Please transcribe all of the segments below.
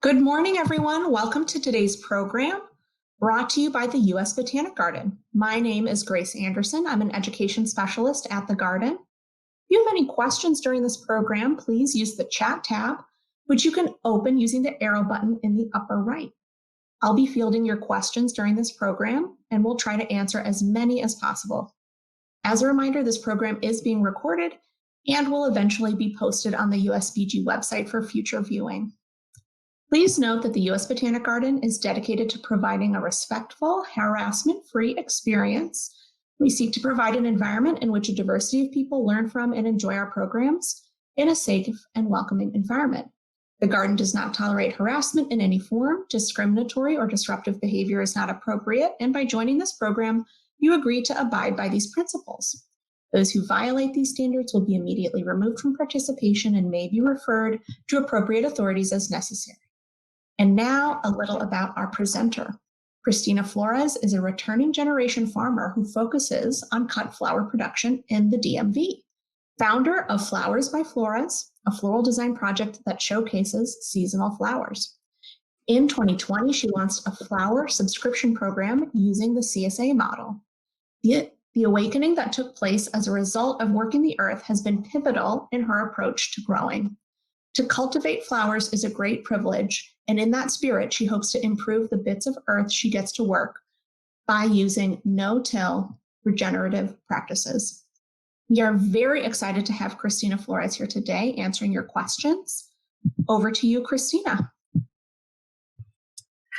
Good morning, everyone. Welcome to today's program, brought to you by the U.S. Botanic Garden. My name is Grace Anderson. I'm an education specialist at the Garden. If you have any questions during this program, please use the chat tab, which you can open using the arrow button in the upper right. I'll be fielding your questions during this program, and we'll try to answer as many as possible. As a reminder, this program is being recorded and will eventually be posted on the USBG website for future viewing. Please note that the U.S. Botanic Garden is dedicated to providing a respectful, harassment-free experience. We seek to provide an environment in which a diversity of people learn from and enjoy our programs in a safe and welcoming environment. The Garden does not tolerate harassment in any form. Discriminatory or disruptive behavior is not appropriate, and by joining this program, you agree to abide by these principles. Those who violate these standards will be immediately removed from participation and may be referred to appropriate authorities as necessary. And now a little about our presenter. Cristina Flores is a returning generation farmer who focuses on cut flower production in the DMV. Founder of Flowers by Flores, a floral design project that showcases seasonal flowers. In 2020, she launched a flower subscription program using the CSA model. The awakening that took place as a result of working the earth has been pivotal in her approach to growing. To cultivate flowers is a great privilege, and in that spirit, she hopes to improve the bits of earth she gets to work by using no-till regenerative practices. We are very excited to have Cristina Flores here today answering your questions. Over to you, Cristina.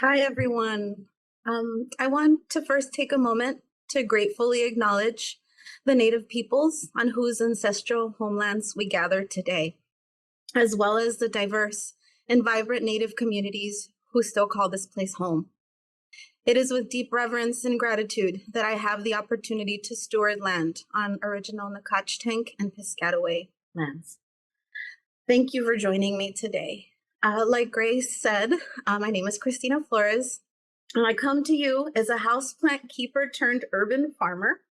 Hi, everyone. I want to first take a moment to gratefully acknowledge the Native peoples on whose ancestral homelands we gather today, as well as the diverse and vibrant Native communities who still call this place home. It is with deep reverence and gratitude that I have the opportunity to steward land on original Nacotchtank and Piscataway lands. Thank you for joining me today. Like Grace said, my name is Cristina Flores, and I come to you as a houseplant keeper turned urban farmer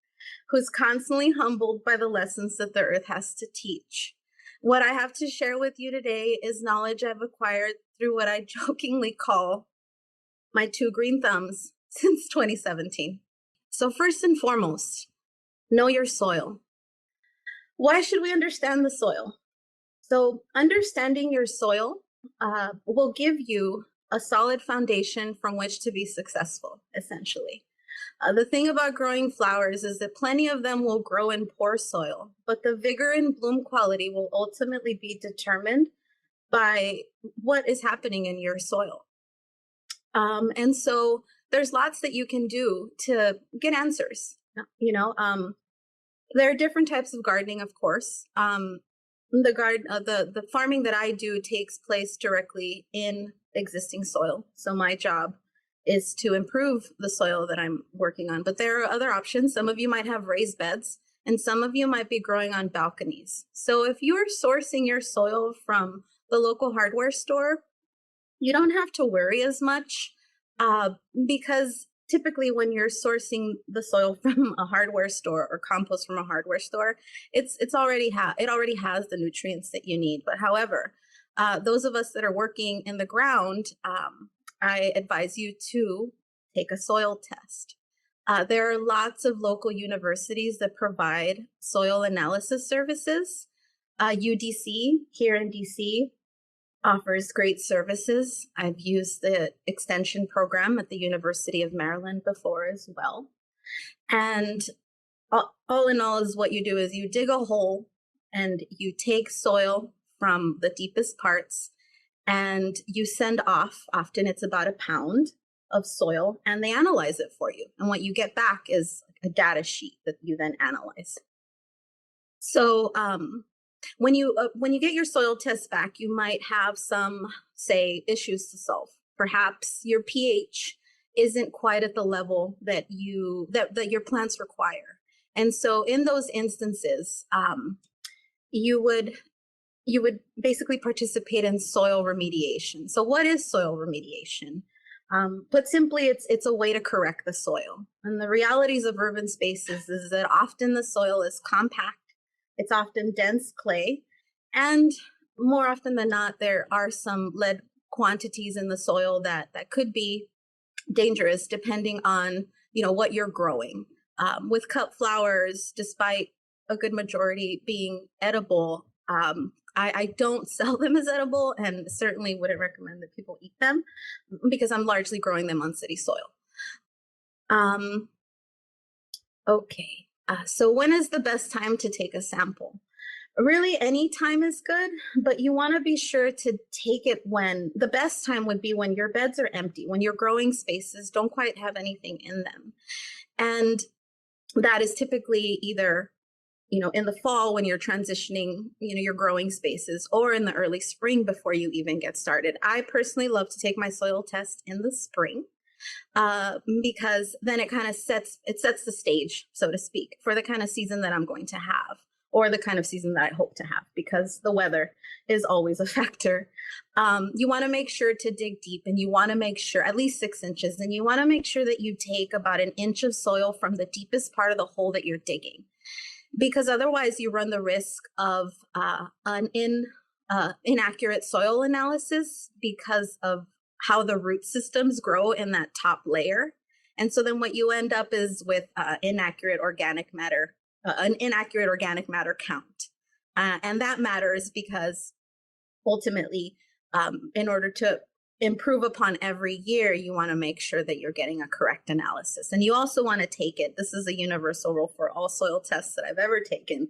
who's constantly humbled by the lessons that the earth has to teach. What I have to share with you today is knowledge I've acquired through what I jokingly call my two green thumbs since 2017. So first and foremost, know your soil. Why should we understand the soil? So understanding your soil will give you a solid foundation from which to be successful, essentially. The thing about growing flowers is that plenty of them will grow in poor soil, but the vigor and bloom quality will ultimately be determined by what is happening in your soil. And so there's lots that you can do to get answers. There are different types of gardening, of course. The farming that I do takes place directly in existing soil. So my job is to improve the soil that I'm working on. But there are other options. Some of you might have raised beds, and some of you might be growing on balconies. So if you're sourcing your soil from the local hardware store, you don't have to worry as much because typically when you're sourcing the soil from a hardware store or compost from a hardware store, it already has the nutrients that you need. But however, those of us that are working in the ground, I advise you to take a soil test. There are lots of local universities that provide soil analysis services. UDC here in DC offers great services. I've used the extension program at the University of Maryland before as well. And all in all is what you do is you dig a hole and you take soil from the deepest parts and you send off, often it's about 1 pound of soil, and they analyze it for you. And what you get back is a data sheet that you then analyze. So when you get your soil test back, you might have some, say, issues to solve. Perhaps your pH isn't quite at the level that your plants require. And so in those instances, you would basically participate in soil remediation. So what is soil remediation? Put simply, it's a way to correct the soil. And the realities of urban spaces is that often the soil is compact, it's often dense clay, and more often than not, there are some lead quantities in the soil that could be dangerous depending on, what you're growing. With cut flowers, despite a good majority being edible, I don't sell them as edible, and certainly wouldn't recommend that people eat them because I'm largely growing them on city soil. Okay, so when is the best time to take a sample? Really, any time is good, but you want to be sure to take it when the best time would be when your beds are empty, when your growing spaces don't quite have anything in them. And that is typically either, in the fall when you're transitioning, your growing spaces, or in the early spring before you even get started. I personally love to take my soil test in the spring because then it kind of sets the stage, so to speak, for the kind of season that I'm going to have, or the kind of season that I hope to have, because the weather is always a factor. You want to make sure to dig deep, and you want to make sure at least 6 inches, and you want to make sure that you take about 1 inch of soil from the deepest part of the hole that you're digging, because otherwise you run the risk of an inaccurate soil analysis because of how the root systems grow in that top layer. And so then what you end up is with inaccurate organic matter, an inaccurate organic matter count. And that matters because ultimately, in order to improve upon every year, you want to make sure that you're getting a correct analysis. And you also want to take it. This is a universal rule for all soil tests that I've ever taken.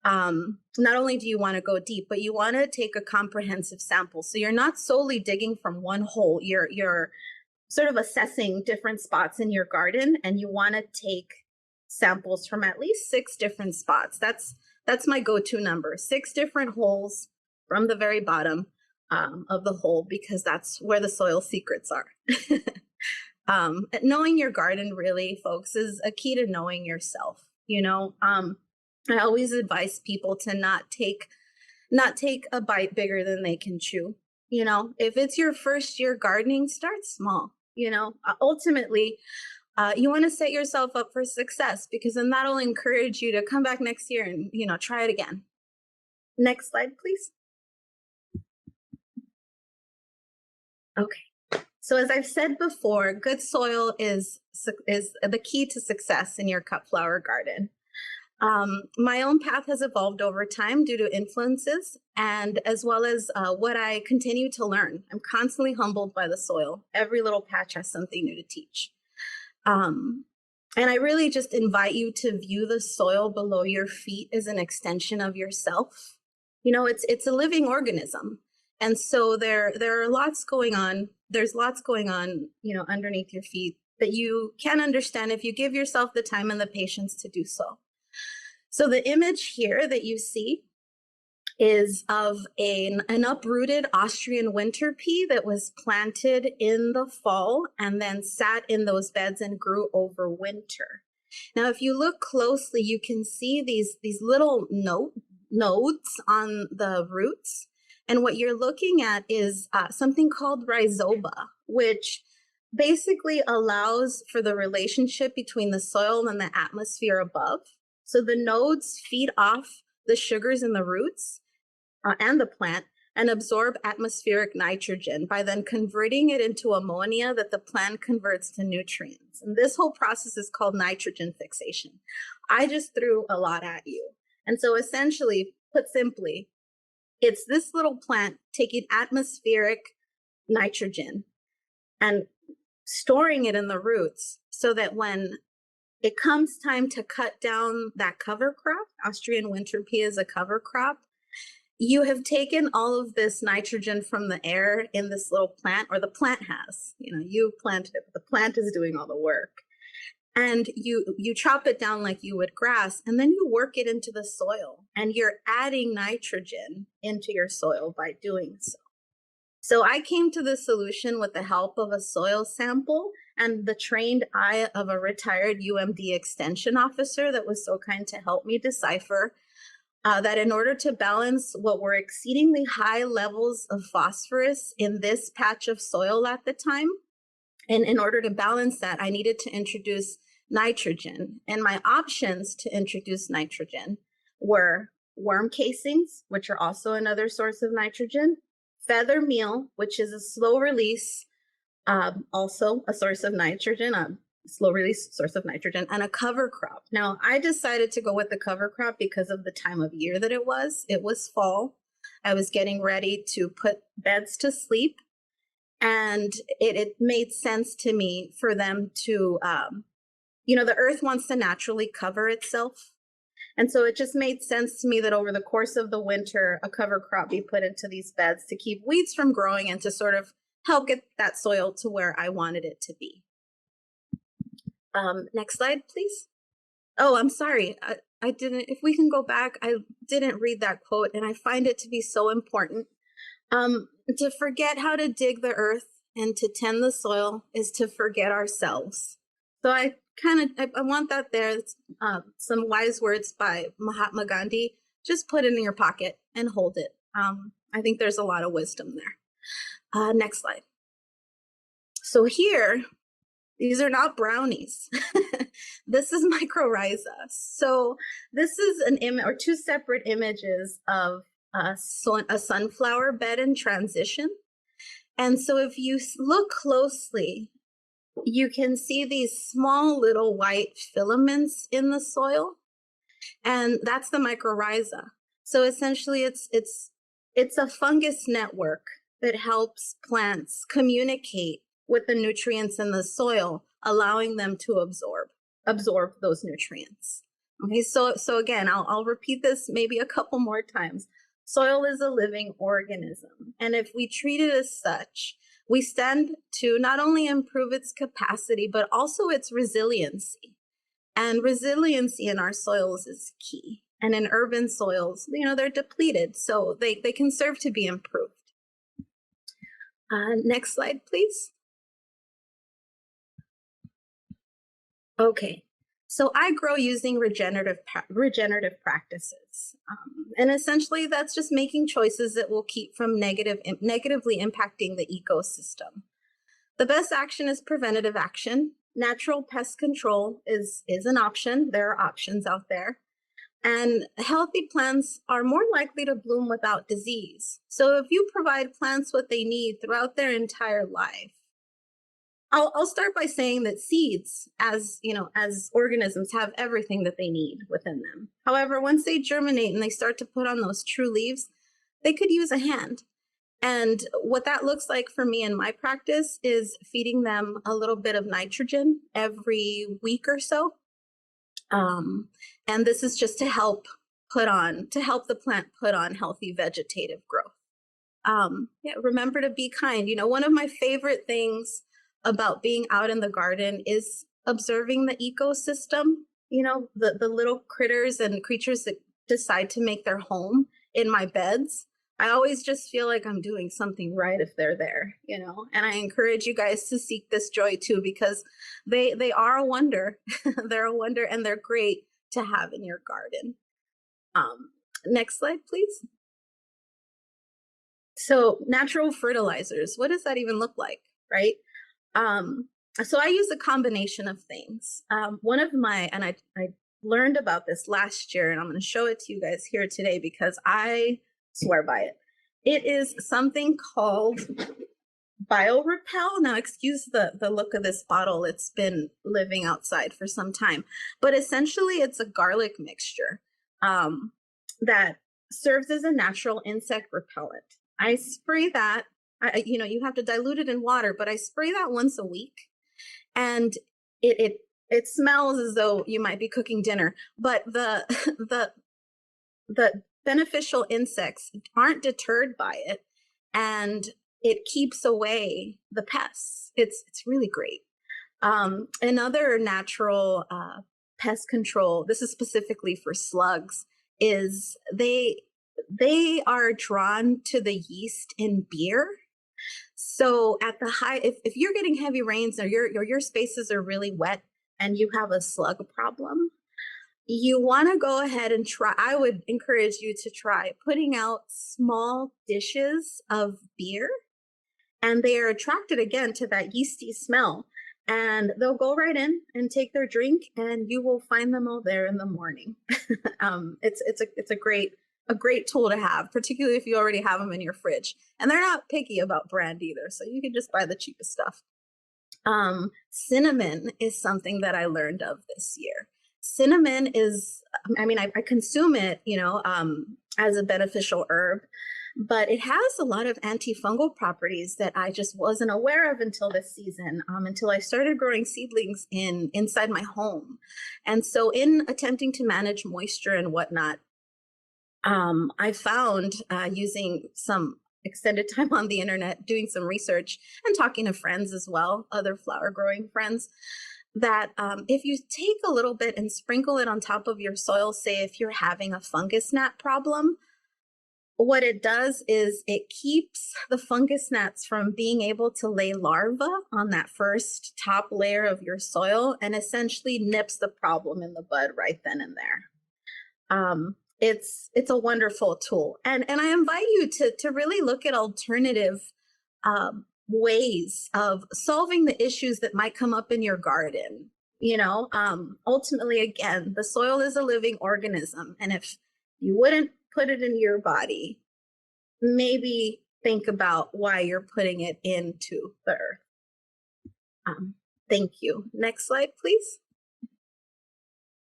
Not only do you want to go deep, but you want to take a comprehensive sample. So you're not solely digging from one hole. You're sort of assessing different spots in your garden, and you want to take samples from at least 6 different spots. That's my go-to number, 6 different holes from the very bottom of the hole, because that's where the soil secrets are. Knowing your garden, really, folks, is a key to knowing yourself. I always advise people to not take a bite bigger than they can chew. If it's your first year gardening, start small. Ultimately, you want to set yourself up for success, because then that'll encourage you to come back next year and, try it again. Next slide, please. Okay. So as I've said before, good soil is the key to success in your cut flower garden. My own path has evolved over time due to influences, and as well as what I continue to learn. I'm constantly humbled by the soil. Every little patch has something new to teach. And I really just invite you to view the soil below your feet as an extension of yourself. It's a living organism. And so there are lots going on. There's lots going on, underneath your feet that you can understand if you give yourself the time and the patience to do so. So the image here that you see is of an uprooted Austrian winter pea that was planted in the fall and then sat in those beds and grew over winter. Now, if you look closely, you can see these little nodes on the roots. And what you're looking at is something called rhizoba, which basically allows for the relationship between the soil and the atmosphere above. So the nodes feed off the sugars in the roots and the plant and absorb atmospheric nitrogen by then converting it into ammonia that the plant converts to nutrients. And this whole process is called nitrogen fixation. I just threw a lot at you. And so essentially, put simply, it's this little plant taking atmospheric nitrogen and storing it in the roots so that when it comes time to cut down that cover crop, Austrian winter pea is a cover crop, you have taken all of this nitrogen from the air in this little plant, or the plant has, you planted it, but the plant is doing all the work. And you chop it down like you would grass, and then you work it into the soil, and you're adding nitrogen into your soil by doing so. So I came to the solution with the help of a soil sample and the trained eye of a retired UMD extension officer that was so kind to help me decipher that in order to balance what were exceedingly high levels of phosphorus in this patch of soil at the time, and in order to balance that, I needed to introduce nitrogen. And my options to introduce nitrogen were worm casings, which are also another source of nitrogen, feather meal, which is a slow release, also a source of nitrogen, a slow release source of nitrogen, and a cover crop. Now, I decided to go with the cover crop because of the time of year that it was. It was fall. I was getting ready to put beds to sleep, and it made sense to me for them to, the earth wants to naturally cover itself. And so it just made sense to me that over the course of the winter, a cover crop be put into these beds to keep weeds from growing and to sort of help get that soil to where I wanted it to be. Next slide, please. Oh, I'm sorry. I didn't, if we can go back, I didn't read that quote, and I find it to be so important. To forget how to dig the earth and to tend the soil is to forget ourselves. So I want that there. It's, some wise words by Mahatma Gandhi. Just put it in your pocket and hold it. I think there's a lot of wisdom there. Next slide. So here, these are not brownies. This is mycorrhiza. So this is an image or two separate images of a sunflower bed in transition. And so if you look closely, you can see these small little white filaments in the soil, and that's the mycorrhiza. So essentially it's a fungus network that helps plants communicate with the nutrients in the soil, allowing them to absorb those nutrients. Okay, so again, I'll repeat this maybe a couple more times. Soil is a living organism, and if we treat it as such, we stand to not only improve its capacity, but also its resiliency. And resiliency in our soils is key. And in urban soils, they're depleted, so they can serve to be improved. Next slide, please. Okay, so I grow using regenerative practices. And essentially that's just making choices that will keep from negatively impacting the ecosystem. The best action is preventative action. Natural pest control is an option. There are options out there. And healthy plants are more likely to bloom without disease. So if you provide plants what they need throughout their entire life, I'll start by saying that seeds, as organisms, have everything that they need within them. However, once they germinate and they start to put on those true leaves, they could use a hand. And what that looks like for me in my practice is feeding them a little bit of nitrogen every week or so. And this is just to help the plant put on healthy vegetative growth. Remember to be kind. One of my favorite things about being out in the garden is observing the ecosystem, the little critters and creatures that decide to make their home in my beds. I always just feel like I'm doing something right if they're there, and I encourage you guys to seek this joy too, because they are a wonder. They're a wonder, and they're great to have in your garden. Next slide, please. So natural fertilizers, what does that even look like, right? So I use a combination of things. One of my, and I learned about this last year, and I'm going to show it to you guys here today because I swear by it. It is something called BioRepel. Now, excuse the look of this bottle. It's been living outside for some time, but essentially it's a garlic mixture that serves as a natural insect repellent. I spray that. You have to dilute it in water, but I spray that once a week, and it smells as though you might be cooking dinner, but the beneficial insects aren't deterred by it, and it keeps away the pests. It's really great. Another natural pest control, this is specifically for slugs, is they are drawn to the yeast in beer. So at the high, if you're getting heavy rains or your spaces are really wet and you have a slug problem, you want to go ahead and try. I would encourage you to try putting out small dishes of beer, and they are attracted again to that yeasty smell, and they'll go right in and take their drink, and you will find them all there in the morning. It's a great a great tool to have, particularly if you already have them in your fridge. And they're not picky about brand either, so you can just buy the cheapest stuff. Cinnamon is something that I learned of this year. Cinnamon is, I mean, I consume it, as a beneficial herb, but it has a lot of antifungal properties that I just wasn't aware of until this season, until I started growing seedlings inside my home. And so in attempting to manage moisture and whatnot, I found using some extended time on the internet, doing some research and talking to friends as well, other flower growing friends, that if you take a little bit and sprinkle it on top of your soil, say if you're having a fungus gnat problem, what it does is it keeps the fungus gnats from being able to lay larvae on that first top layer of your soil, and essentially nips the problem in the bud right then and there. It's a wonderful tool, and I invite you to really look at alternative ways of solving the issues that might come up in your garden. Ultimately, again, the soil is a living organism, and if you wouldn't put it in your body, maybe think about why you're putting it into the earth. Thank you. Next slide, please.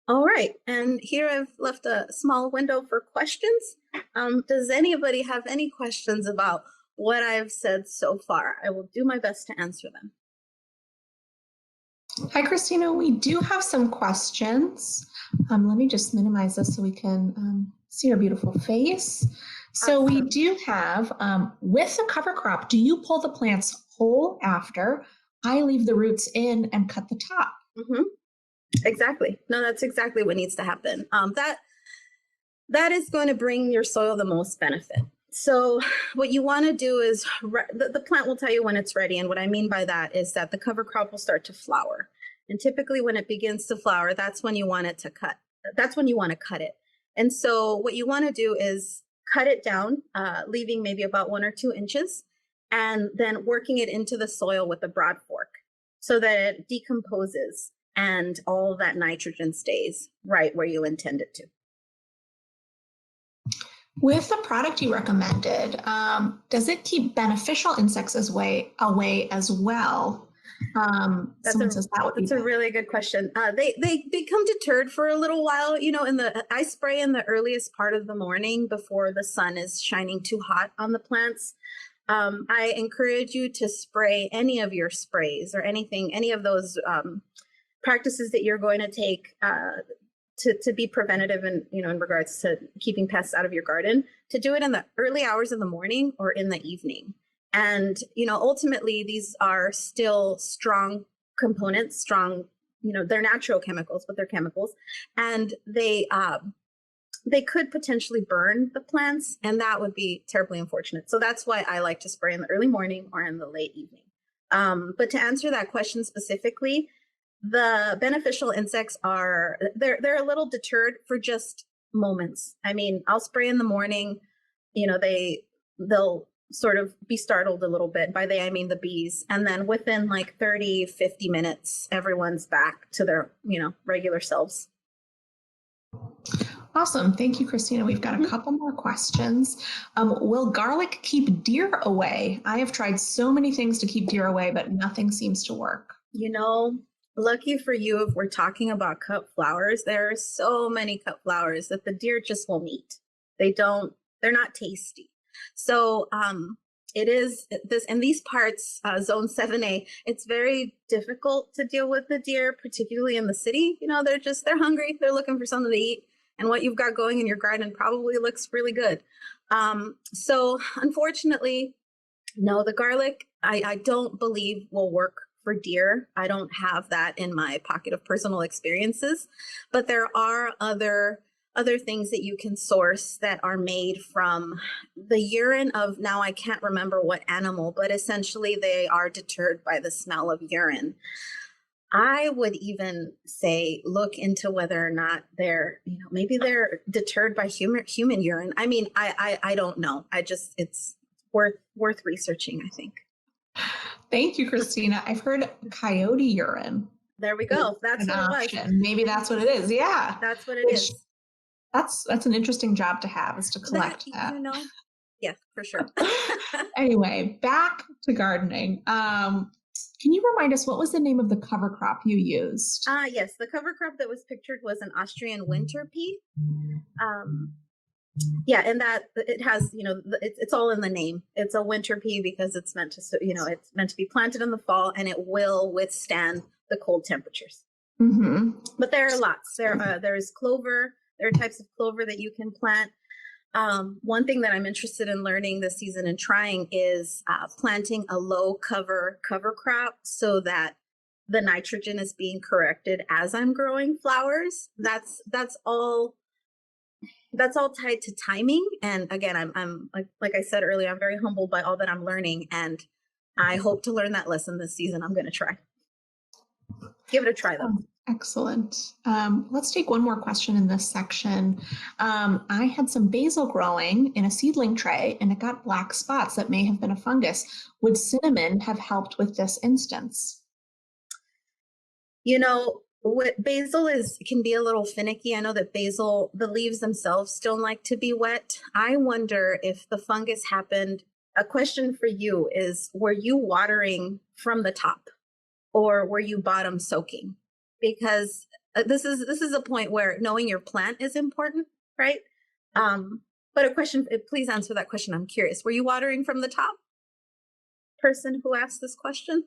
All right, and here I've left a small window for questions. Does anybody have any questions about what I've said so far? I will do my best to answer them. Hi, Cristina. We do have some questions. Let me just minimize this so we can see your beautiful face. So Awesome. we do have, with the cover crop, do you pull the plants whole after? I leave the roots in and cut the top. Mm-hmm. Exactly. No, that's exactly what needs to happen. That is going to bring your soil the most benefit. So what you want to do is the plant will tell you when it's ready. And what I mean by that is that the cover crop will start to flower. And typically when it begins to flower, that's when you want it to cut. That's when you want to cut it. And so what you want to do is cut it down, leaving maybe about 1 or 2 inches, and then working it into the soil with a broad fork so that it decomposes and all that nitrogen stays right where you intend it to. With the product you recommended, does it keep beneficial insects away as well? That's a really good question. They become deterred for a little while. I spray in the earliest part of the morning before the sun is shining too hot on the plants. I encourage you to spray any of your sprays or any of those practices that you're going to take to be preventative in regards to keeping pests out of your garden, to do it in the early hours of the morning or in the evening. And, ultimately these are still strong components, they're natural chemicals, but they're chemicals, and they could potentially burn the plants, and that would be terribly unfortunate. So that's why I like to spray in the early morning or in the late evening. But to answer that question specifically, the beneficial insects they're a little deterred for just moments. I mean, I'll spray in the morning, they'll sort of be startled a little bit. By they, I mean the bees. And then within like 30, 50 minutes, everyone's back to their, regular selves. Awesome. Thank you, Cristina. We've got a couple more questions. Will garlic keep deer away? I have tried so many things to keep deer away, but nothing seems to work. Lucky for you, if we're talking about cut flowers, there are so many cut flowers that the deer just won't eat. They're not tasty. So it is this in these parts, zone 7A, it's very difficult to deal with the deer, particularly in the city. They're hungry, they're looking for something to eat, and what you've got going in your garden probably looks really good. So unfortunately, no, the garlic I don't believe will work for deer. I don't have that in my pocket of personal experiences, but there are other things that you can source that are made from the urine of, now I can't remember what animal, but essentially they are deterred by the smell of urine. I would even say look into whether or not maybe they're deterred by human urine. I mean, I don't know. It's worth researching, I think. Thank you, Cristina. I've heard coyote urine. There we go. That's what it was. Maybe that's what it is. Yeah. That's what it is. That's an interesting job to have, is to That, collect that. yeah, for sure. Anyway, back to gardening. Can you remind us what was the name of the cover crop you used? Yes, the cover crop that was pictured was an Austrian winter pea. Um, yeah, and that it has, it's all in the name. It's a winter pea because it's meant to, it's meant to be planted in the fall, and it will withstand the cold temperatures. Mm-hmm. But there are lots. There is clover. There are types of clover that you can plant. One thing that I'm interested in learning this season and trying is planting a low cover crop so that the nitrogen is being corrected as I'm growing flowers. That's all tied to timing. And again, I'm like I said earlier, I'm very humbled by all that I'm learning, and I hope to learn that lesson this season. I'm going to try. Give it a try, though. Excellent. Let's take one more question in this section. I had some basil growing in a seedling tray, and it got black spots that may have been a fungus. Would cinnamon have helped with this instance? What basil can be a little finicky. I know that basil, the leaves themselves don't like to be wet. I wonder if the fungus happened. A question for you is, were you watering from the top, or were you bottom soaking? Because this is a point where knowing your plant is important, right? But a question, please answer that question. I'm curious. Were you watering from the top? Person who asked this question?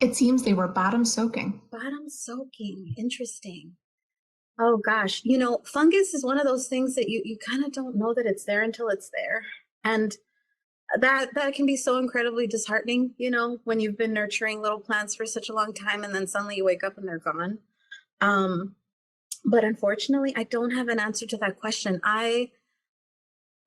It seems they were bottom soaking. Bottom soaking. Interesting. Oh gosh. Fungus is one of those things that you kind of don't know that it's there until it's there. And that can be so incredibly disheartening, when you've been nurturing little plants for such a long time and then suddenly you wake up and they're gone. But unfortunately, I don't have an answer to that question. I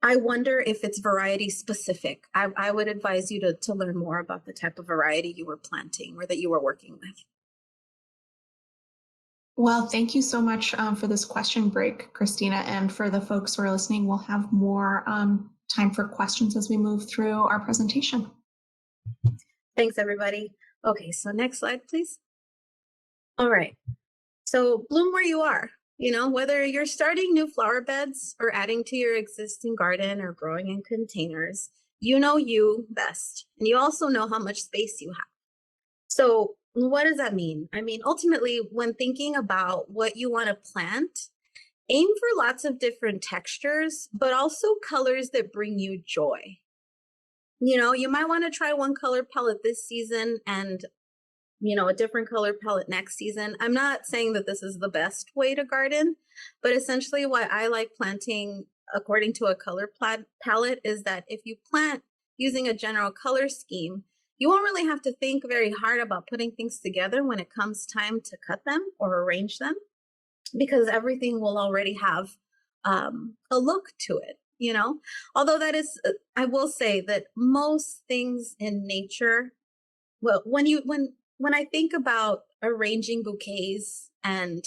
wonder if it's variety specific. I would advise you to learn more about the type of variety you were planting or that you were working with. Well, thank you so much for this question break, Cristina. And for the folks who are listening, we'll have more time for questions as we move through our presentation. Thanks, everybody. Okay, so next slide, please. All right. So bloom where you are. Whether you're starting new flower beds or adding to your existing garden or growing in containers, you best. And you also know how much space you have. So what does that mean? I mean, ultimately, when thinking about what you want to plant, aim for lots of different textures, but also colors that bring you joy. You might want to try one color palette this season and a different color palette next season. I'm not saying that this is the best way to garden, but essentially what I like planting according to a color palette is that if you plant using a general color scheme, you won't really have to think very hard about putting things together when it comes time to cut them or arrange them, because everything will already have a look to it. Although that is, I will say that most things in nature, well, when I think about arranging bouquets and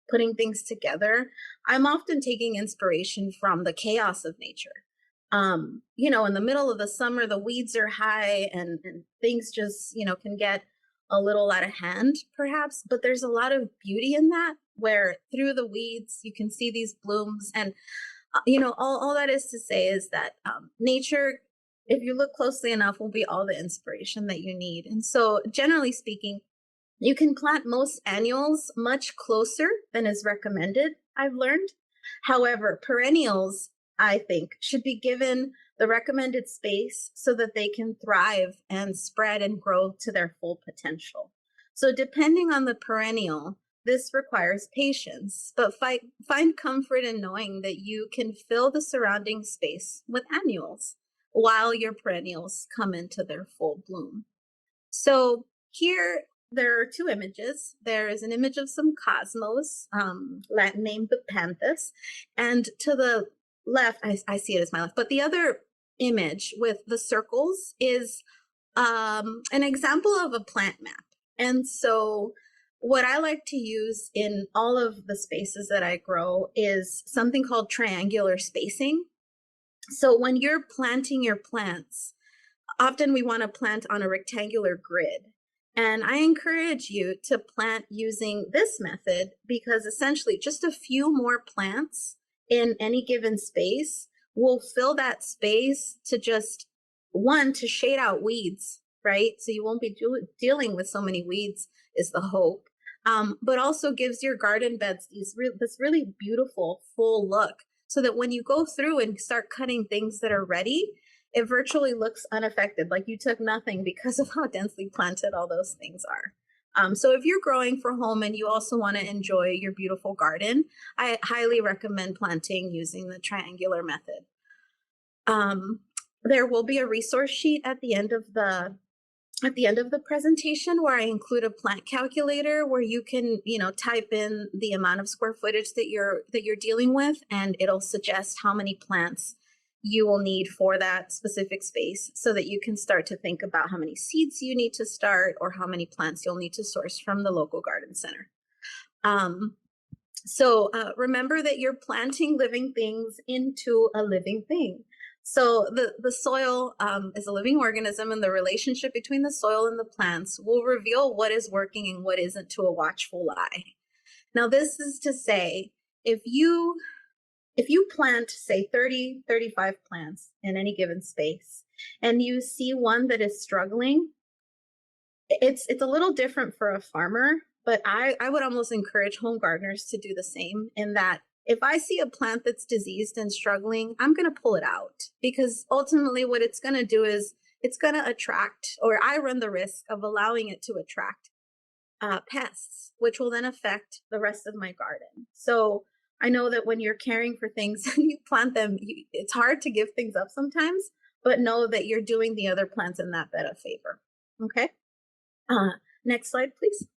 putting things together, I'm often taking inspiration from the chaos of nature. In the middle of the summer, the weeds are high and things just, can get a little out of hand, perhaps, but there's a lot of beauty in that, where through the weeds, you can see these blooms. And, all that is to say is that nature, if you look closely enough, will be all the inspiration that you need. And so generally speaking, you can plant most annuals much closer than is recommended, I've learned. However, perennials, I think, should be given the recommended space so that they can thrive and spread and grow to their full potential. So depending on the perennial, this requires patience, but find comfort in knowing that you can fill the surrounding space with annuals while your perennials come into their full bloom. So here, there are two images. There is an image of some cosmos, Latin name Bepanthes, and to the left, I see it as my left, but the other image with the circles is an example of a plant map. And so what I like to use in all of the spaces that I grow is something called triangular spacing. So when you're planting your plants, often we want to plant on a rectangular grid. And I encourage you to plant using this method because essentially just a few more plants in any given space will fill that space to just one, to shade out weeds, right? So you won't be dealing with so many weeds is the hope. But also gives your garden beds this really beautiful full look so that when you go through and start cutting things that are ready, it virtually looks unaffected, like you took nothing because of how densely planted all those things are. So if you're growing for home and you also want to enjoy your beautiful garden, I highly recommend planting using the triangular method. There will be a resource sheet at the end of the presentation where I include a plant calculator where you can, type in the amount of square footage that you're dealing with, and it'll suggest how many plants you will need for that specific space so that you can start to think about how many seeds you need to start or how many plants you'll need to source from the local garden center. So remember that you're planting living things into a living thing. So the soil is a living organism, and the relationship between the soil and the plants will reveal what is working and what isn't to a watchful eye. Now, this is to say, if you plant, say, 30, 35 plants in any given space, and you see one that is struggling, it's a little different for a farmer, but I would almost encourage home gardeners to do the same, in that if I see a plant that's diseased and struggling, I'm going to pull it out, because ultimately what it's going to do is it's going to attract, or I run the risk of allowing it to attract pests, which will then affect the rest of my garden. So I know that when you're caring for things and you plant them, it's hard to give things up sometimes, but know that you're doing the other plants in that bed a favor. Okay. Next slide, please.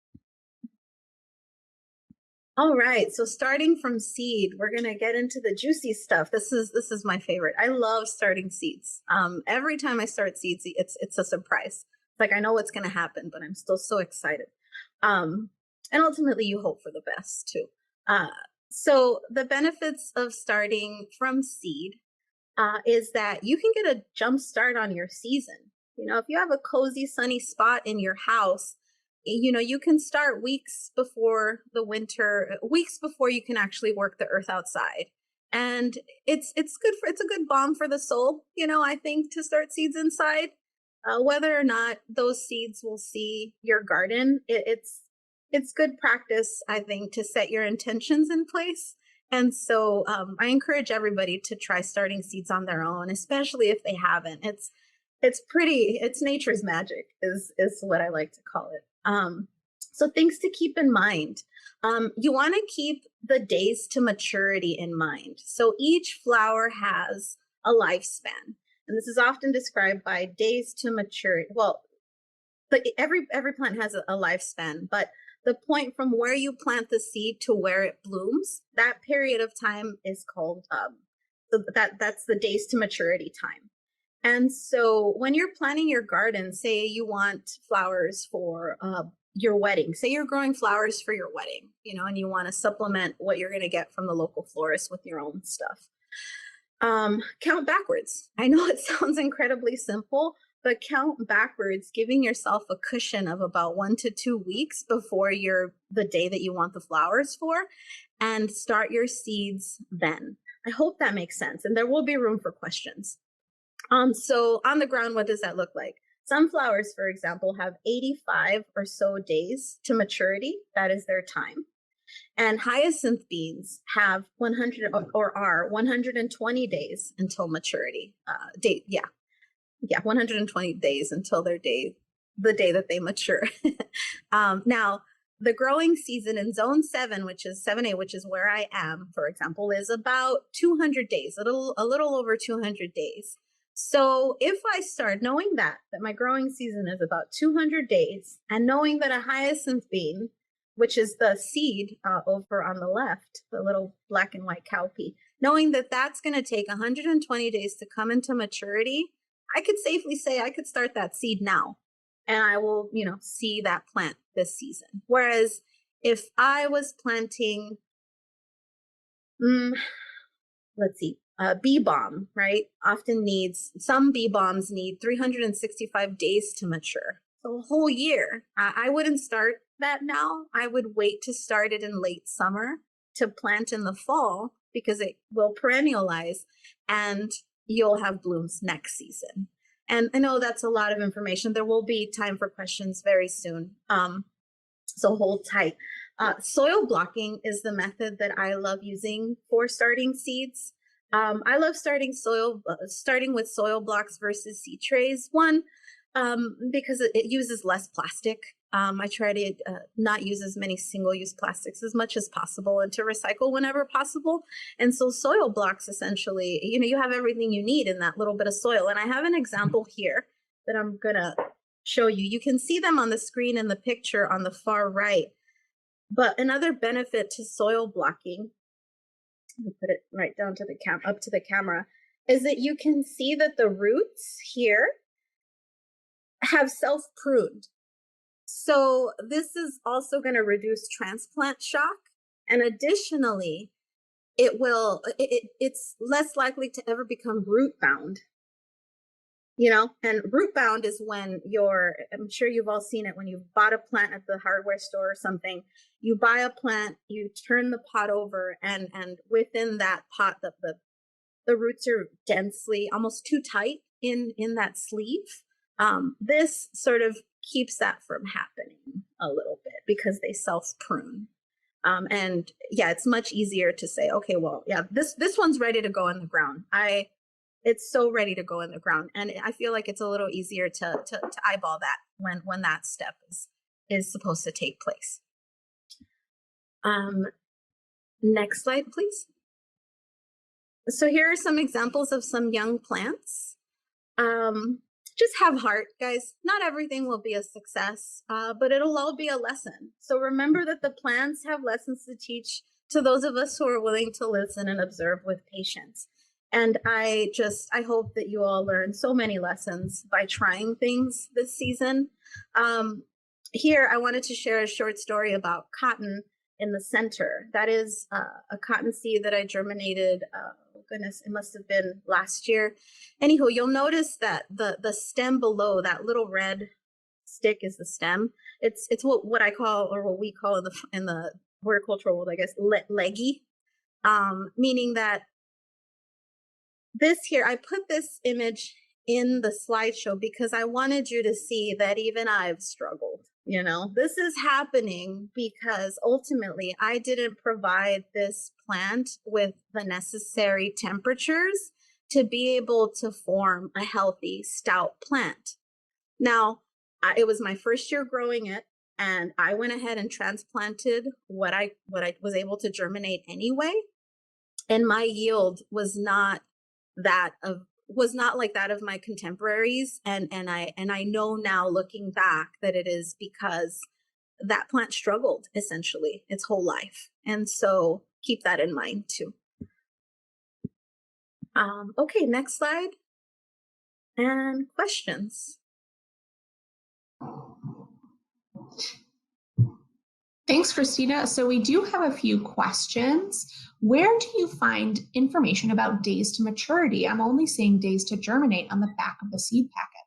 All right, so starting from seed, we're gonna get into the juicy stuff. This is my favorite. I love starting seeds. Every time I start seeds, it's a surprise. It's like I know what's gonna happen, but I'm still so excited. And ultimately, you hope for the best too. So the benefits of starting from seed is that you can get a jump start on your season. If you have a cozy, sunny spot in your house, you can start weeks before the winter, weeks before you can actually work the earth outside. And it's a good balm for the soul, I think, to start seeds inside. Whether or not those seeds will see your garden, it's good practice, I think, to set your intentions in place. And so I encourage everybody to try starting seeds on their own, especially if they haven't. It's nature's magic is what I like to call it. So things to keep in mind. You want to keep the days to maturity in mind. So each flower has a lifespan, and this is often described by days to maturity. Well, but every plant has a lifespan, but the point from where you plant the seed to where it blooms, that period of time is called so that's the days to maturity time. And so when you're planning your garden, say you want flowers for your wedding, say you're growing flowers for your wedding, and you want to supplement what you're going to get from the local florist with your own stuff. Count backwards. I know it sounds incredibly simple, but count backwards, giving yourself a cushion of about 1 to 2 weeks before the day that you want the flowers for, and start your seeds then. I hope that makes sense, and there will be room for questions. So on the ground, what does that look like? Sunflowers, for example, have 85 or so days to maturity. That is their time. And hyacinth beans have 100 or are 120 days until maturity. 120 days until the day that they mature. Now, the growing season in zone 7, which is 7A, which is where I am, for example, is about 200 days, a little over 200 days. So if I start knowing that my growing season is about 200 days, and knowing that a hyacinth bean, which is the seed over on the left, the little black and white cowpea, knowing that that's going to take 120 days to come into maturity, I could safely say I could start that seed now, and I will, see that plant this season. Whereas if I was planting, bee balm, right? Some bee balms need 365 days to mature. the whole year. I wouldn't start that now. I would wait to start it in late summer to plant in the fall because it will perennialize and you'll have blooms next season. And I know that's a lot of information. There will be time for questions very soon. So hold tight. Soil blocking is the method that I love using for starting seeds. I love starting with soil blocks versus seed trays. One, because it uses less plastic. I try to not use as many single-use plastics as much as possible and to recycle whenever possible. And so soil blocks, essentially, you have everything you need in that little bit of soil. And I have an example here that I'm gonna show you. You can see them on the screen in the picture on the far right. But another benefit to soil blocking, let me put it right down to the up to the camera, is that you can see that the roots here have self-pruned. So this is also going to reduce transplant shock. And additionally, it's less likely to ever become root bound. And root bound is when I'm sure you've all seen it when you've bought a plant at the hardware store or something. You buy a plant, you turn the pot over, and within that pot, the roots are densely, almost too tight in that sleeve. This sort of keeps that from happening a little bit because they self-prune. And yeah, it's much easier to say, okay, well, yeah, this one's ready to go in the ground. It's so ready to go in the ground. And I feel like it's a little easier to eyeball that when that step is supposed to take place. Next slide, please. So here are some examples of some young plants. Just have heart, guys. Not everything will be a success, but it'll all be a lesson. So remember that the plants have lessons to teach to those of us who are willing to listen and observe with patience. And I hope that you all learn so many lessons by trying things this season. Here, I wanted to share a short story about cotton in the center. That is a cotton seed that I germinated, goodness, it must have been last year. Anywho, you'll notice that the stem below, that little red stick is the stem. It's what I call, or what we call in the horticultural world, I guess, leggy, meaning that this here, I put this image in the slideshow because I wanted you to see that even I've struggled. This is happening because ultimately I didn't provide this plant with the necessary temperatures to be able to form a healthy, stout plant. Now, it was my first year growing it, and I went ahead and transplanted what I was able to germinate anyway. And my yield was not like that of my contemporaries. And I know now, looking back, that it is because that plant struggled essentially its whole life. And so keep that in mind too. Okay, next slide. And questions. Thanks, Cristina. So we do have a few questions. Where do you find information about days to maturity? I'm only seeing days to germinate on the back of the seed packet.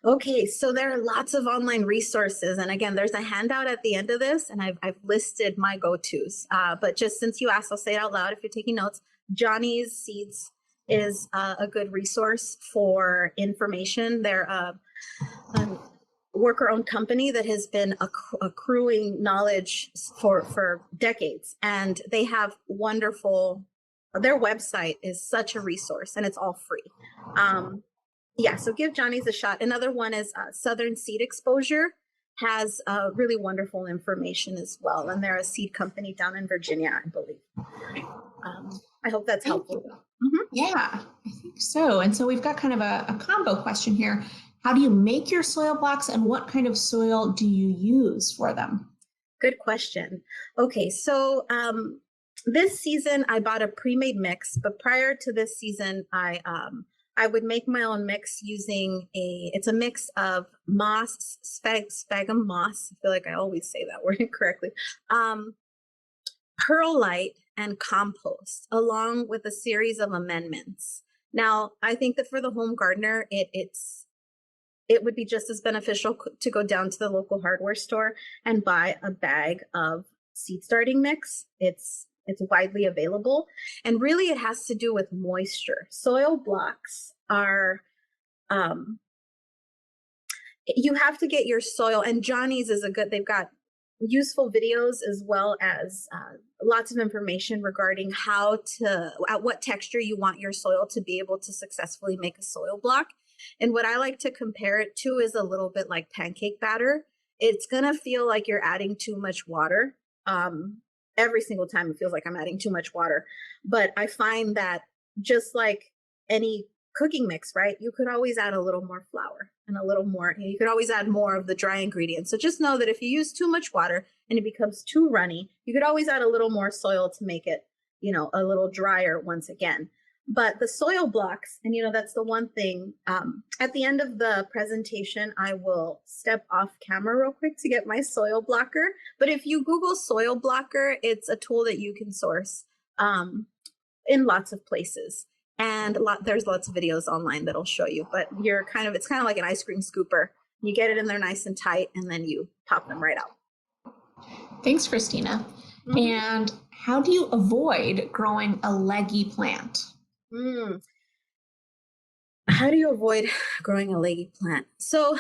Okay, so there are lots of online resources. And again, there's a handout at the end of this, and I've listed my go-tos. But just since you asked, I'll say it out loud if you're taking notes. Johnny's Seeds is a good resource for information. They're a worker-owned company that has been accruing knowledge for decades, and they have their website is such a resource, and it's all free. Yeah, so give Johnny's a shot. Another one is Southern Seed Exposure, has really wonderful information as well, and they're a seed company down in Virginia, I believe. I hope that's helpful. Mm-hmm. Yeah, I think so. And so we've got kind of a combo question here. How do you make your soil blocks, and what kind of soil do you use for them? Good question. Okay, so this season I bought a pre-made mix, but prior to this season, I would make my own mix using it's a mix of moss, sphagnum moss. I feel like I always say that word incorrectly. Perlite and compost, along with a series of amendments. Now, I think that for the home gardener, it it would be just as beneficial to go down to the local hardware store and buy a bag of seed starting mix. It's widely available, and really it has to do with moisture. Soil blocks are, you have to get your soil, and Johnny's is they've got useful videos as well as lots of information regarding at what texture you want your soil to be able to successfully make a soil block. And what I like to compare it to is a little bit like pancake batter. It's going to feel like you're adding too much water. Every single time it feels like I'm adding too much water. But I find that just like any cooking mix, right? You could always add a little more flour and a little more, you could always add more of the dry ingredients. So just know that if you use too much water and it becomes too runny, you could always add a little more soil to make it, a little drier once again. But the soil blocks, and that's the one thing, at the end of the presentation, I will step off camera real quick to get my soil blocker. But if you Google soil blocker, it's a tool that you can source in lots of places. And there's lots of videos online that'll show you, but it's kind of like an ice cream scooper. You get it in there nice and tight, and then you pop them right out. Thanks, Cristina. Mm-hmm. And how do you avoid growing a leggy plant? How do you avoid growing a leggy plant? So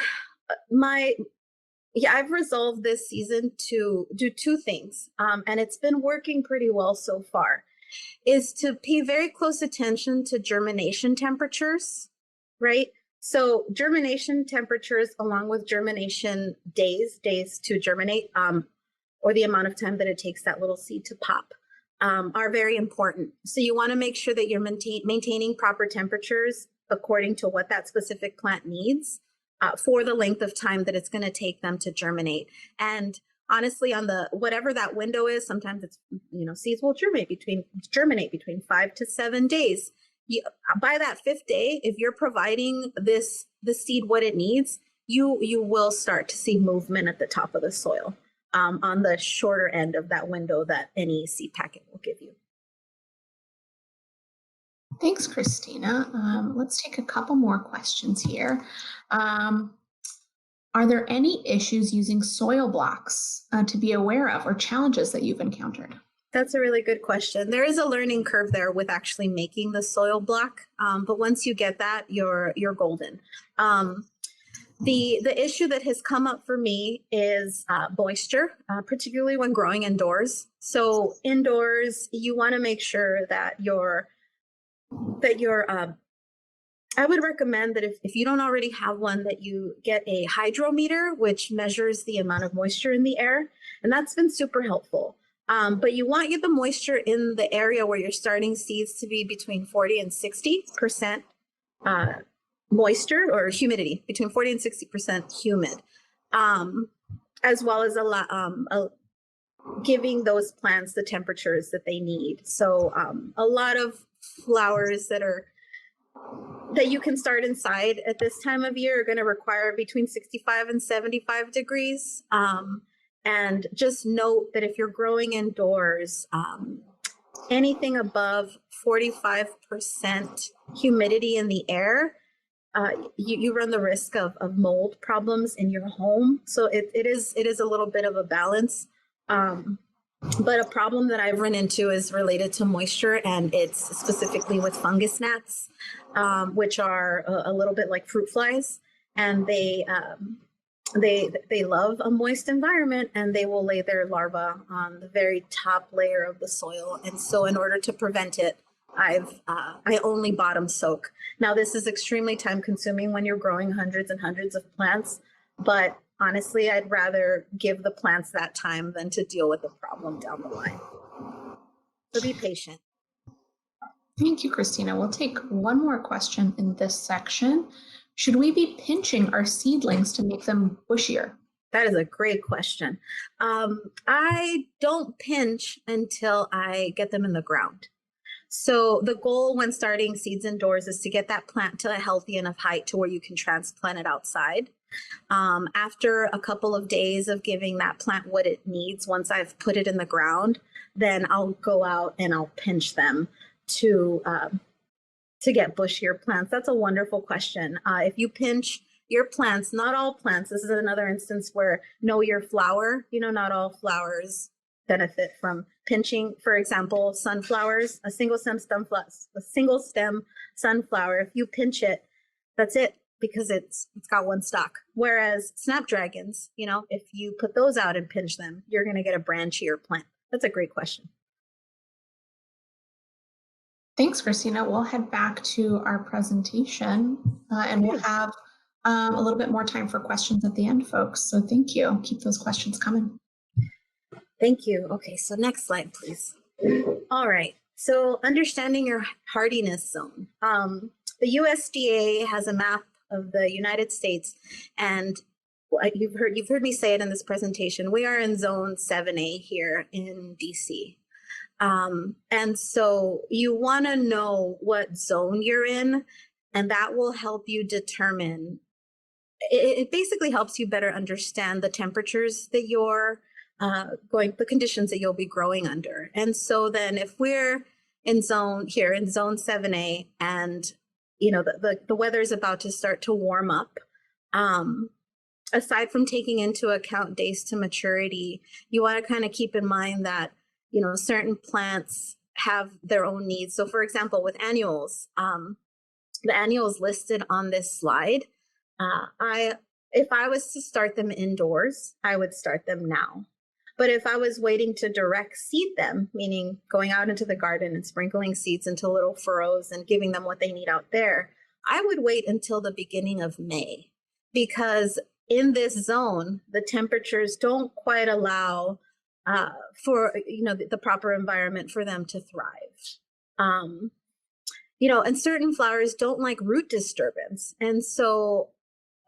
I've resolved this season to do two things, and it's been working pretty well so far, is to pay very close attention to germination temperatures, right? So germination temperatures along with germination days to germinate, or the amount of time that it takes that little seed to pop, are very important. So you want to make sure that you're maintaining proper temperatures according to what that specific plant needs for the length of time that it's going to take them to germinate. And honestly, on whatever that window is, sometimes it's, seeds will germinate between 5 to 7 days. By that 5th day, if you're providing the seed what it needs, you will start to see movement at the top of the soil on the shorter end of that window that any seed packet will give you. Thanks, Cristina. Let's take a couple more questions here. Are there any issues using soil blocks to be aware of, or challenges that you've encountered? That's a really good question. There is a learning curve there with actually making the soil block, but once you get that, you're golden. The issue that has come up for me is moisture, particularly when growing indoors. So indoors, you want to make sure that I would recommend that if you don't already have one, that you get a hydrometer, which measures the amount of moisture in the air. And that's been super helpful. But you want the moisture in the area where you're starting seeds to be between 40 and 60% moisture, or humidity, between 40 and 60% humid, as well as giving those plants the temperatures that they need. So a lot of flowers that you can start inside at this time of year are going to require between 65 and 75 degrees. And just note that if you're growing indoors, anything above 45% humidity in the air, you run the risk of mold problems in your home. So it is a little bit of a balance. But a problem that I've run into is related to moisture, and it's specifically with fungus gnats, which are a little bit like fruit flies, and they love a moist environment, and they will lay their larvae on the very top layer of the soil. And so in order to prevent it, I only bottom soak. Now, this is extremely time consuming when you're growing hundreds and hundreds of plants, but honestly, I'd rather give the plants that time than to deal with the problem down the line. So be patient. Thank you, Cristina. We'll take one more question in this section. Should we be pinching our seedlings to make them bushier? That is a great question. I don't pinch until I get them in the ground. So the goal when starting seeds indoors is to get that plant to a healthy enough height to where you can transplant it outside. After a couple of days of giving that plant what it needs, once I've put it in the ground, then I'll go out and I'll pinch them to get bushier plants. That's a wonderful question. If you pinch, your plants, not all plants. This is another instance where know your flower, not all flowers benefit from pinching. For example, sunflowers, a single stem sunflower, if you pinch it, that's it, because it's got one stalk. Whereas snapdragons, if you put those out and pinch them, you're going to get a branchier plant. That's a great question. Thanks, Christina. We'll head back to our presentation and we'll have a little bit more time for questions at the end, folks. So thank you. Keep those questions coming. Thank you. Okay, so next slide, please. All right. So understanding your hardiness zone. The USDA has a map of the United States, and you've heard me say it in this presentation. We are in zone 7A here in DC. And so you want to know what zone you're in, and that will help you determine, it basically helps you better understand the temperatures that you're the conditions that you'll be growing under. And so then if we're in zone 7A, and the weather is about to start to warm up, aside from taking into account days to maturity, you want to kind of keep in mind that certain plants have their own needs. So for example, with annuals, the annuals listed on this slide, if I was to start them indoors, I would start them now. But if I was waiting to direct seed them, meaning going out into the garden and sprinkling seeds into little furrows and giving them what they need out there, I would wait until the beginning of May, because in this zone, the temperatures don't quite allow for the proper environment for them to thrive. And certain flowers don't like root disturbance, and so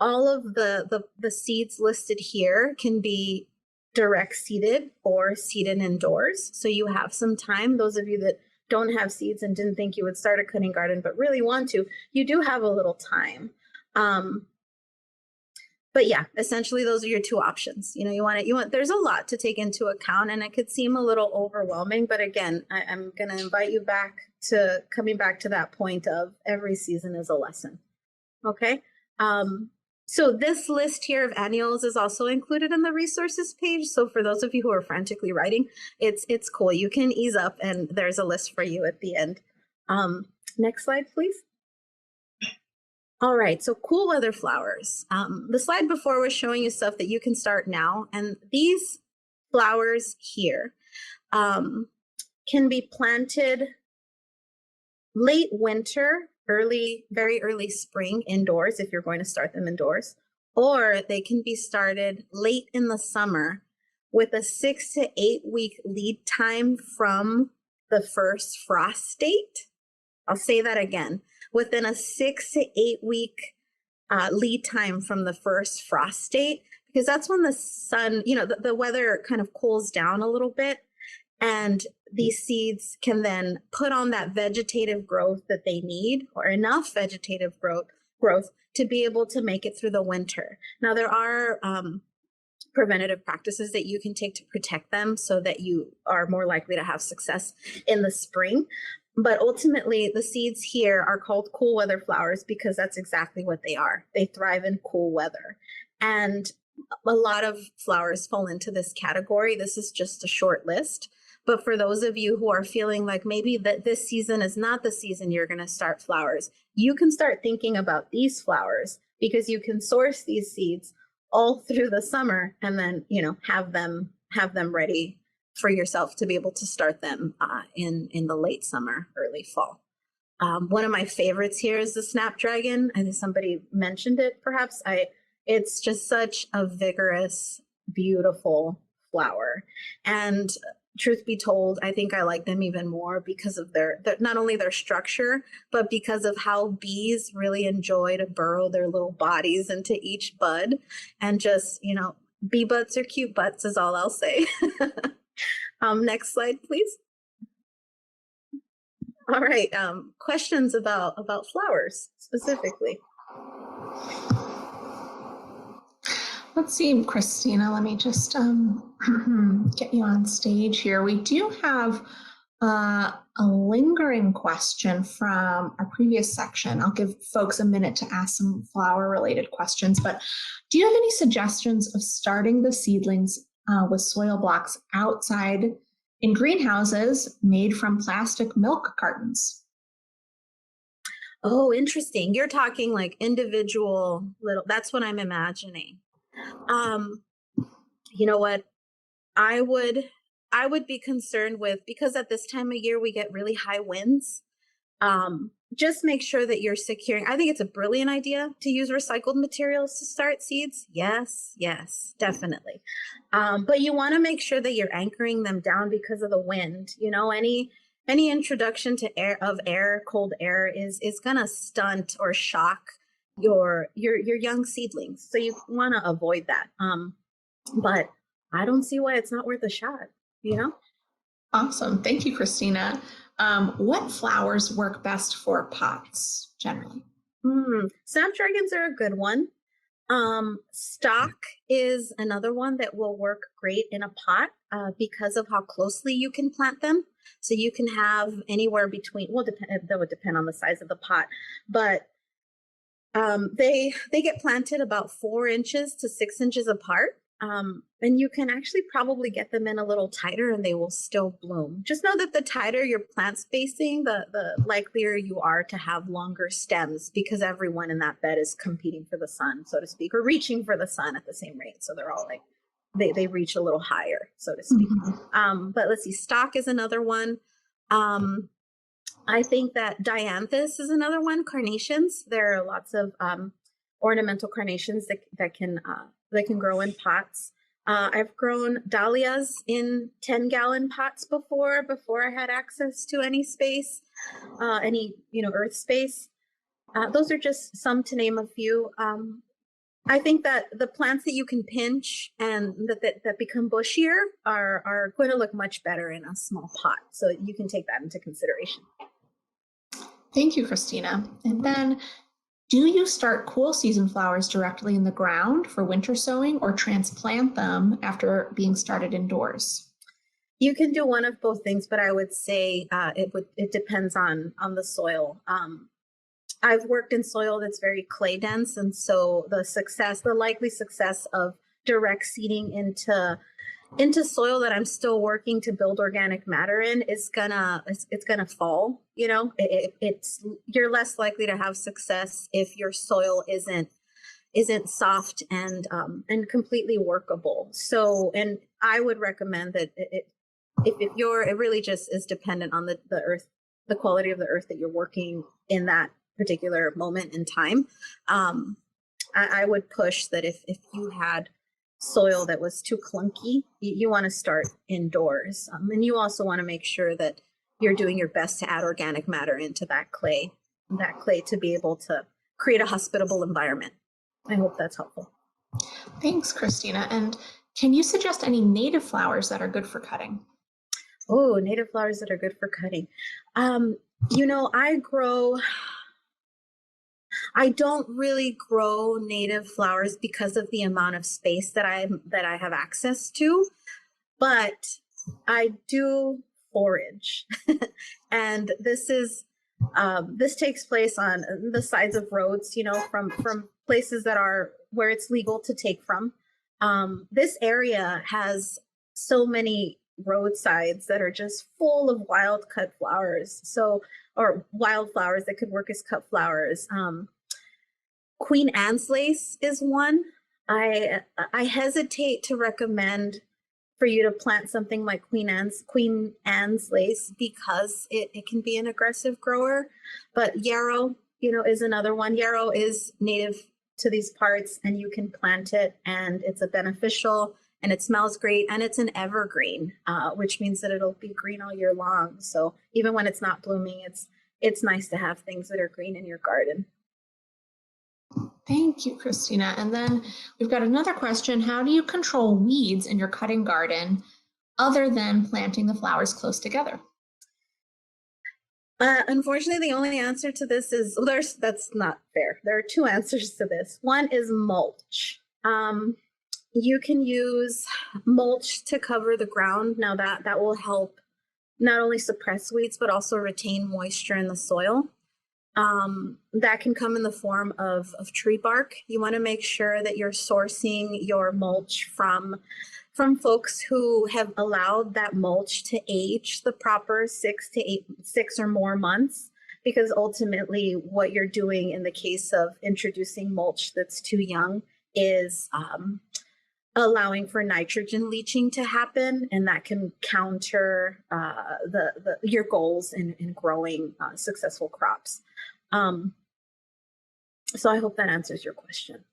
all of the seeds listed here can be direct seeded or seeded indoors. So you have some time. Those of you that don't have seeds and didn't think you would start a cutting garden but really want to, you do have a little time. But yeah, essentially those are your two options. You want there's a lot to take into account, and it could seem a little overwhelming, but again, I'm going to invite you back to coming back to that point of every season is a lesson. Okay. So this list here of annuals is also included in the resources page. So for those of you who are frantically writing, it's cool. You can ease up, and there's a list for you at the end. Next slide, please. All right, so cool weather flowers. The slide before was showing you stuff that you can start now, and these flowers here can be planted late winter, very early spring indoors if you're going to start them indoors, or they can be started late in the summer with a 6 to 8 week lead time from the first frost date. I'll say that again. Within a 6 to 8 week lead time from the first frost date, because that's when the sun, the weather kind of cools down a little bit, and these seeds can then put on that vegetative growth that they need, or enough vegetative growth to be able to make it through the winter. Now, there are preventative practices that you can take to protect them so that you are more likely to have success in the spring. But ultimately, the seeds here are called cool weather flowers because that's exactly what they are. They thrive in cool weather. And a lot of flowers fall into this category. This is just a short list. But for those of you who are feeling like maybe that this season is not the season you're going to start flowers, you can start thinking about these flowers, because you can source these seeds all through the summer and then, have them ready for yourself to be able to start them in the late summer, early fall. One of my favorites here is the snapdragon. I think somebody mentioned it, perhaps. It's just such a vigorous, beautiful flower. And truth be told, I think I like them even more because of their not only their structure, but because of how bees really enjoy to burrow their little bodies into each bud. And just, bee butts are cute butts is all I'll say. Next slide, please. All right, questions about flowers specifically. Let's see, Christina, let me just get you on stage here. We do have A lingering question from our previous section. I'll give folks a minute to ask some flower-related questions, but do you have any suggestions of starting the seedlings with soil blocks outside in greenhouses made from plastic milk cartons? Oh, interesting. You're talking like individual little, that's what I'm imagining. Um, you know what? I would I would be concerned with, because at this time of year we get really high winds. Just make sure that you're securing. I think it's a brilliant idea to use recycled materials to start seeds. Yes, yes, definitely. But you want to make sure that you're anchoring them down because of the wind. You know, any introduction to air, cold air is gonna stunt or shock your young seedlings. So you want to avoid that. But I don't see why it's not worth a shot, you know? Awesome. Thank you, Christina. What flowers work best for pots generally? Snapdragons are a good one. Stock is another one that will work great in a pot because of how closely you can plant them. So you can have anywhere between, well, that would depend on the size of the pot, but they get planted about 4 inches to 6 inches apart. And you can actually probably get them in a little tighter and they will still bloom. Just know that the tighter your plant spacing, the likelier you are to have longer stems, because everyone in that bed is competing for the sun, so to speak, or reaching for the sun at the same rate. So they're all like, they reach a little higher, so to speak. But let's see, stock is another one. I think that dianthus is another one. Carnations. There are lots of ornamental carnations that can grow in pots. I've grown dahlias in 10-gallon pots before I had access to any space, any earth space. Those are just some to name a few. I think that the plants that you can pinch and that become bushier are going to look much better in a small pot. So you can take that into consideration. Thank you, Christina. And then, do you start cool season flowers directly in the ground for winter sowing or transplant them after being started indoors? You can do one of both things, but I would say it depends on the soil. I've worked in soil that's very clay dense, and so the likely success of direct seeding into soil that I'm still working to build organic matter in is it's gonna fall. You're less likely to have success if your soil isn't soft and completely workable. So, and I would recommend that it really just is dependent on the earth, the quality of the earth that you're working in that particular moment in time. I would push that if you had soil that was too clunky, you want to start indoors. And you also want to make sure that you're doing your best to add organic matter into that clay to be able to create a hospitable environment. I hope that's helpful. Thanks, Christina. And can you suggest any native flowers that are good for cutting? Oh, native flowers that are good for cutting. I don't really grow native flowers because of the amount of space that I have access to, but I do forage. And this takes place on the sides of roads, from places that are where it's legal to take from. This area has so many roadsides that are just full of wild cut flowers. Or wildflowers that could work as cut flowers. Queen Anne's lace is one. I hesitate to recommend for you to plant something like Queen Anne's lace because it can be an aggressive grower. But yarrow, is another one. Yarrow is native to these parts, and you can plant it, and it's a beneficial, and it smells great, and it's an evergreen, which means that it'll be green all year long. So even when it's not blooming, it's nice to have things that are green in your garden. Thank you, Christina. And then we've got another question. How do you control weeds in your cutting garden other than planting the flowers close together? Unfortunately, the only answer to this is, that's not fair. There are two answers to this. One is mulch. You can use mulch to cover the ground. Now that will help not only suppress weeds, but also retain moisture in the soil. That can come in the form of tree bark. You want to make sure that you're sourcing your mulch from folks who have allowed that mulch to age the proper 6 or more months, because ultimately what you're doing in the case of introducing mulch that's too young is allowing for nitrogen leaching to happen, and that can counter your goals in growing successful crops. So I hope that answers your question.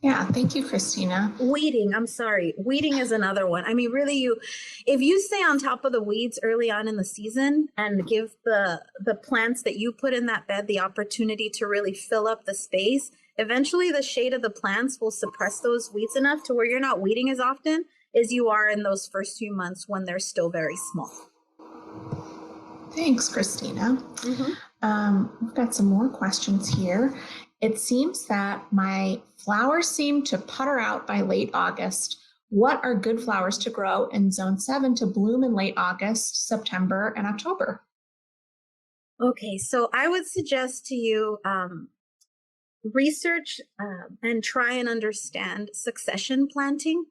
Yeah, thank you, Cristina. Weeding, I'm sorry. Weeding is another one. I mean, really, if you stay on top of the weeds early on in the season and give the plants that you put in that bed the opportunity to really fill up the space, eventually the shade of the plants will suppress those weeds enough to where you're not weeding as often as you are in those first few months when they're still very small. Thanks, Cristina. We've got some more questions here. It seems that my flowers seem to putter out by late August. What are good flowers to grow in Zone 7 to bloom in late August, September, and October? Okay, so I would suggest to you research and try and understand succession planting.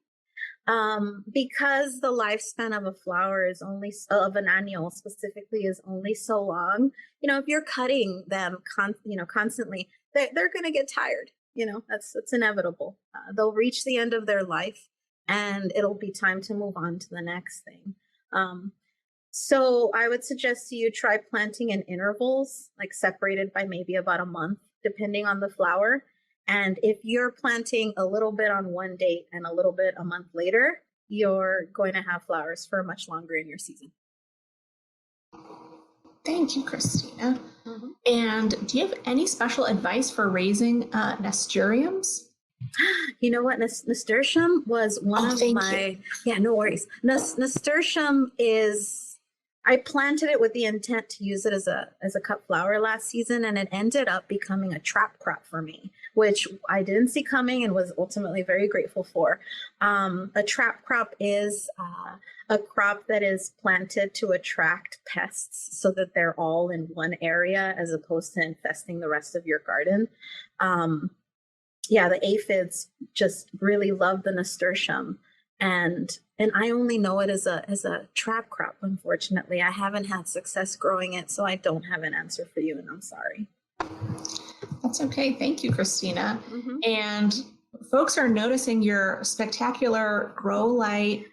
Because the lifespan of a flower is only, of an annual specifically, is only so long. If you're cutting them constantly, they're going to get tired. That's inevitable. They'll reach the end of their life and it'll be time to move on to the next thing. So I would suggest to you try planting in intervals, like separated by maybe about a month, depending on the flower. And if you're planting a little bit on one date and a little bit a month later, you're going to have flowers for much longer in your season. Thank you, Cristina. And do you have any special advice for raising nasturtiums? You know what? Nasturtium was one of my... Yeah, no worries. Nasturtium is... I planted it with the intent to use it as a cut flower last season, and it ended up becoming a trap crop for me, which I didn't see coming and was ultimately very grateful for. A trap crop is a crop that is planted to attract pests so that they're all in one area as opposed to infesting the rest of your garden. The aphids just really love the nasturtium. And I only know it as a trap crop, unfortunately. I haven't had success growing it, so I don't have an answer for you, and I'm sorry. That's okay. Thank you, Cristina. And folks are noticing your spectacular grow light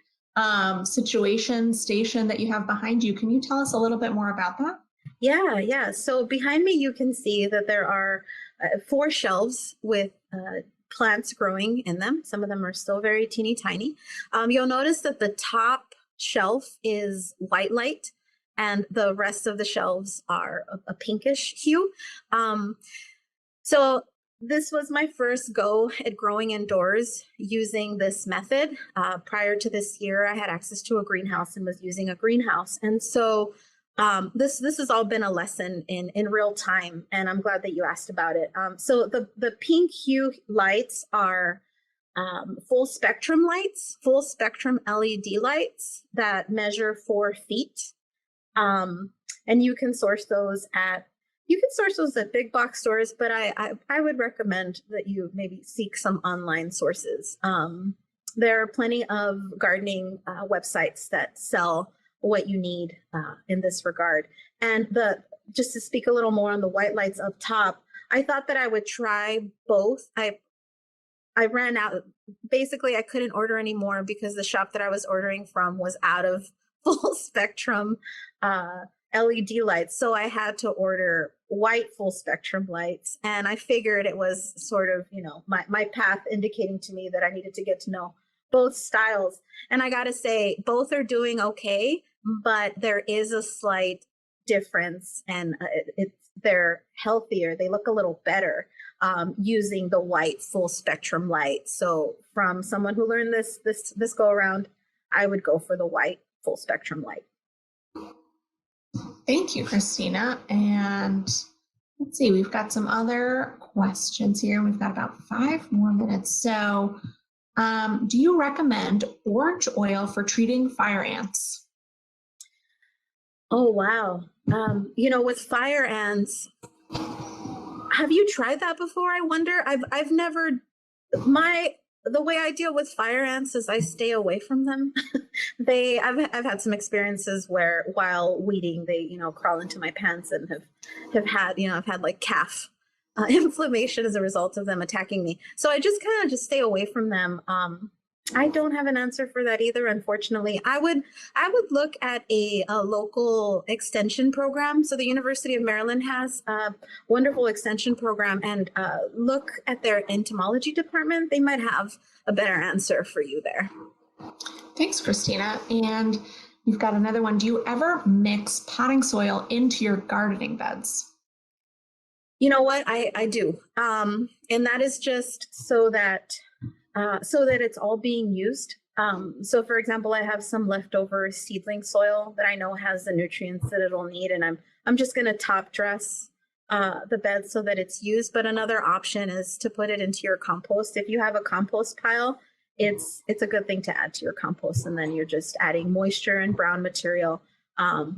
station that you have behind you. Can you tell us a little bit more about that? Yeah. So behind me, you can see that there are 4 shelves with plants growing in them. Some of them are still very teeny tiny. You'll notice that the top shelf is white light and the rest of the shelves are a pinkish hue. So this was my first go at growing indoors using this method. Prior to this year, I had access to a greenhouse and was using a greenhouse. And so this has all been a lesson in real time, and I'm glad that you asked about it. So the pink hue lights are full spectrum LED lights that measure 4 feet. And you can source those at big box stores, but I would recommend that you maybe seek some online sources. There are plenty of gardening websites that sell what you need in this regard. And just to speak a little more on the white lights up top, I thought that I would try both. I ran out. Basically, I couldn't order anymore because the shop that I was ordering from was out of full spectrum LED lights. So I had to order white full spectrum lights. And I figured it was sort of, my path indicating to me that I needed to get to know both styles. And I got to say, both are doing okay, but there is a slight difference, and they're healthier. They look a little better using the white full spectrum light. So from someone who learned this go around, I would go for the white full spectrum light. Thank you, Cristina. And let's see, we've got some other questions here. We've got about 5 more minutes. So do you recommend orange oil for treating fire ants? Oh, wow. With fire ants, have you tried that before? I wonder. I've never my the way I deal with fire ants is I stay away from them. I've had some experiences where while weeding they crawl into my pants and have had I've had like calf inflammation as a result of them attacking me. So I just kind of just stay away from them. I don't have an answer for that either, unfortunately. I would look at a local extension program. So the University of Maryland has a wonderful extension program, and look at their entomology department. They might have a better answer for you there. Thanks, Christina. And we've got another one. Do you ever mix potting soil into your gardening beds? You know what? I do. And that is just so that it's all being used. So for example, I have some leftover seedling soil that I know has the nutrients that it'll need, and I'm just going to top dress the bed so that it's used. But another option is to put it into your compost. If you have a compost pile, it's a good thing to add to your compost, and then you're just adding moisture and brown material,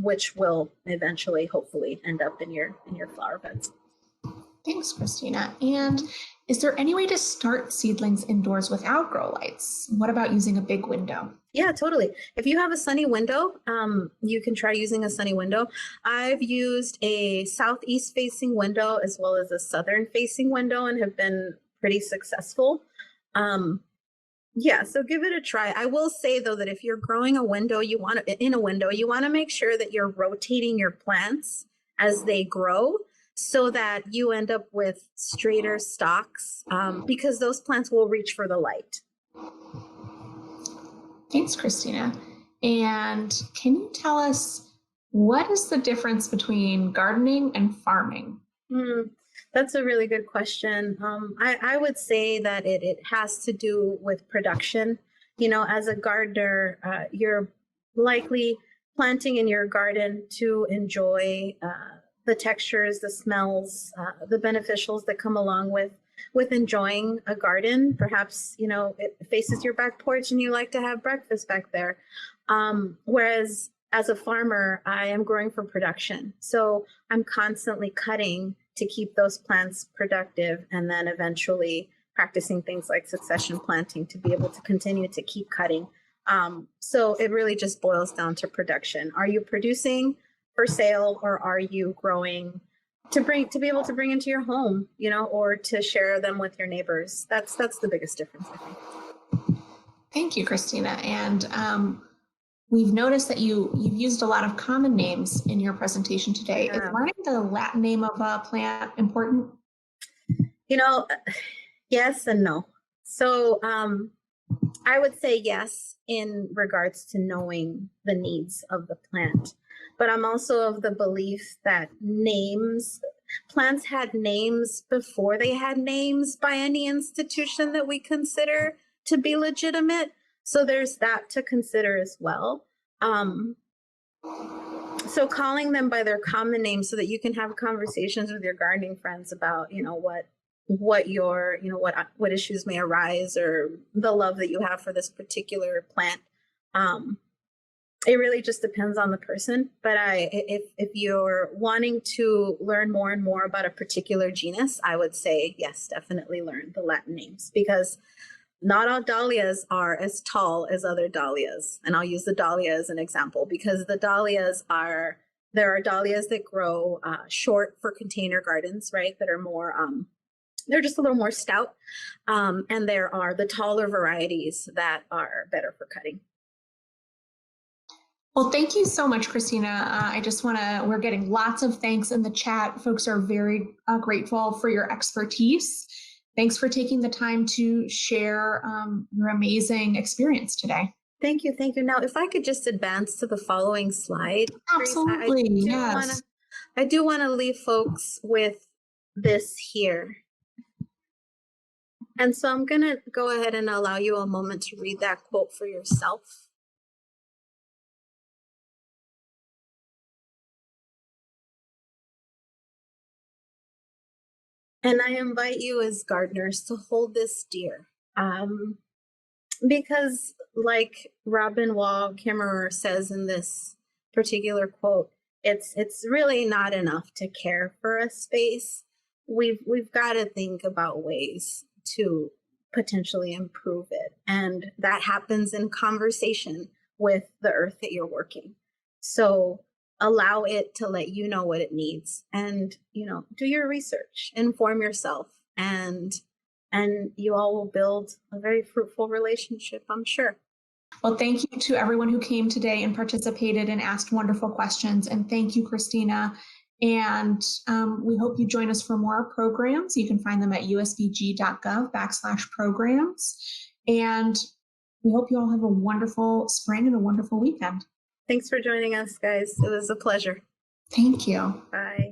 which will eventually, hopefully, end up in your flower beds. Thanks, Christina. And is there any way to start seedlings indoors without grow lights? What about using a big window? Yeah, totally. If you have a sunny window, you can try using a sunny window. I've used a southeast facing window as well as a southern facing window and have been pretty successful. Yeah, so give it a try. I will say though that if you're growing a window, you want to make sure that you're rotating your plants as they grow, so that you end up with straighter stalks, because those plants will reach for the light. Thanks, Christina. And can you tell us what is the difference between gardening and farming? That's a really good question. I would say that it has to do with production. As a gardener, you're likely planting in your garden to enjoy the textures, the smells, the beneficials that come along with enjoying a garden. Perhaps it faces your back porch and you like to have breakfast back there. Whereas as a farmer, I am growing for production, so I'm constantly cutting to keep those plants productive, and then eventually practicing things like succession planting to be able to continue to keep cutting. So it really just boils down to production. Are you producing for sale, or are you growing to be able to bring into your home, or to share them with your neighbors? That's the biggest difference, I think. Thank you, Christina. And we've noticed that you've used a lot of common names in your presentation today. Is learning the Latin name of a plant important? Yes and no. So I would say yes in regards to knowing the needs of the plant. But I'm also of the belief that plants had names before they had names by any institution that we consider to be legitimate. So there's that to consider as well. So calling them by their common names so that you can have conversations with your gardening friends about, what issues may arise, or the love that you have for this particular plant. It really just depends on the person. But if you're wanting to learn more and more about a particular genus, I would say yes, definitely learn the Latin names, because not all dahlias are as tall as other dahlias. And I'll use the dahlia as an example, because there are dahlias that grow short for container gardens, right? That are more, they're just a little more stout. And there are the taller varieties that are better for cutting. Well, thank you so much, Christina. We're getting lots of thanks in the chat. Folks are very grateful for your expertise. Thanks for taking the time to share your amazing experience today. Thank you. Now, if I could just advance to the following slide. Absolutely, yes. I do want to leave folks with this here. And so I'm going to go ahead and allow you a moment to read that quote for yourself. And I invite you as gardeners to hold this dear, because like Robin Wall Kimmerer says in this particular quote, It's really not enough to care for a space. We've got to think about ways to potentially improve it, and that happens in conversation with the earth that you're working. So allow it to let you know what it needs, and do your research, inform yourself, and you all will build a very fruitful relationship, I'm sure. Well, thank you to everyone who came today and participated and asked wonderful questions. And thank you, Cristina. And we hope you join us for more programs. You can find them at usvg.gov/programs. And we hope you all have a wonderful spring and a wonderful weekend. Thanks for joining us, guys. It was a pleasure. Thank you. Bye.